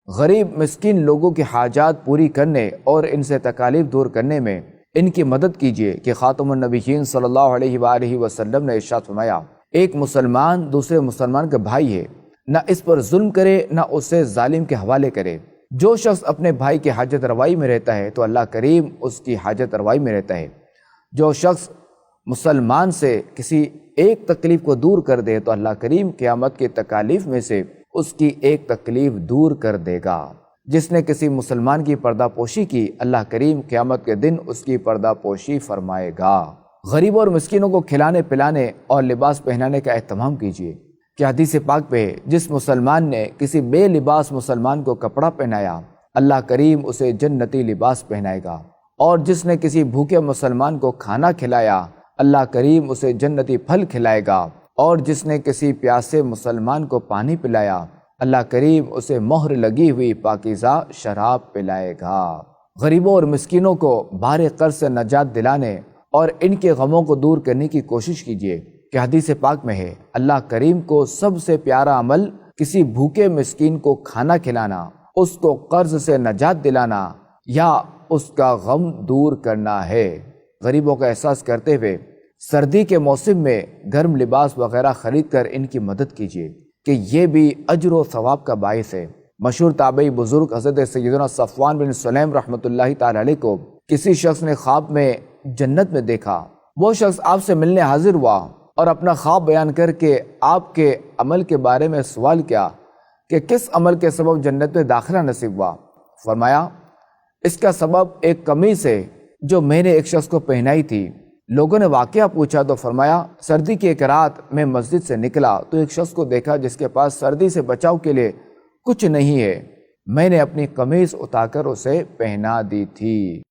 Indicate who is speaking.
Speaker 1: غریب مسکین لوگوں کی حاجات پوری کرنے اور ان سے تکالیف دور کرنے میں ان کی مدد کیجیے کہ خاتم النبیین صلی اللہ علیہ وآلہ وسلم نے ارشاد فرمایا، ایک مسلمان دوسرے مسلمان کا بھائی ہے، نہ اس پر ظلم کرے نہ اسے ظالم کے حوالے کرے۔ جو شخص اپنے بھائی کی حاجت روائی میں رہتا ہے تو اللہ کریم اس کی حاجت روائی میں رہتا ہے۔ جو شخص مسلمان سے کسی ایک تکلیف کو دور کر دے تو اللہ کریم قیامت کی تکالیف میں سے اس کی ایک تکلیف دور کر دے گا۔ جس نے کسی مسلمان کی پردہ پوشی کی، اللہ کریم قیامت کے دن اس کی پردہ پوشی فرمائے گا۔ غریبوں اور مسکینوں کو کھلانے پلانے اور لباس پہنانے کا اہتمام کیجیے کہ حدیث پاک پہ جس مسلمان نے کسی بے لباس مسلمان کو کپڑا پہنایا، اللہ کریم اسے جنتی لباس پہنائے گا، اور جس نے کسی بھوکے مسلمان کو کھانا کھلایا، اللہ کریم اسے جنتی پھل کھلائے گا، اور جس نے کسی پیاسے مسلمان کو پانی پلایا، اللہ کریم اسے مہر لگی ہوئی پاکیزہ شراب پلائے گا۔ غریبوں اور مسکینوں کو بار قرض سے نجات دلانے اور ان کے غموں کو دور کرنے کی کوشش کیجیے کہ حدیث پاک میں ہے، اللہ کریم کو سب سے پیارا عمل کسی بھوکے مسکین کو کھانا کھلانا، اس کو قرض سے نجات دلانا یا اس کا غم دور کرنا ہے۔ غریبوں کا احساس کرتے ہوئے سردی کے موسم میں گرم لباس وغیرہ خرید کر ان کی مدد کیجیے کہ یہ بھی اجر و ثواب کا باعث ہے۔ مشہور تابعی بزرگ حضرت سیدنا صفوان بن سلیم رحمۃ اللہ تعالی علیہ کو کسی شخص نے خواب میں جنت میں دیکھا۔ وہ شخص آپ سے ملنے حاضر ہوا اور اپنا خواب بیان کر کے آپ کے عمل کے بارے میں سوال کیا کہ کس عمل کے سبب جنت میں داخلہ نصیب ہوا؟ فرمایا، اس کا سبب ایک قمیص ہے جو میں نے ایک شخص کو پہنائی تھی۔ لوگوں نے واقعہ پوچھا تو فرمایا، سردی کی ایک رات میں مسجد سے نکلا تو ایک شخص کو دیکھا جس کے پاس سردی سے بچاؤ کے لیے کچھ نہیں ہے، میں نے اپنی قمیص اتار کر اسے پہنا دی تھی۔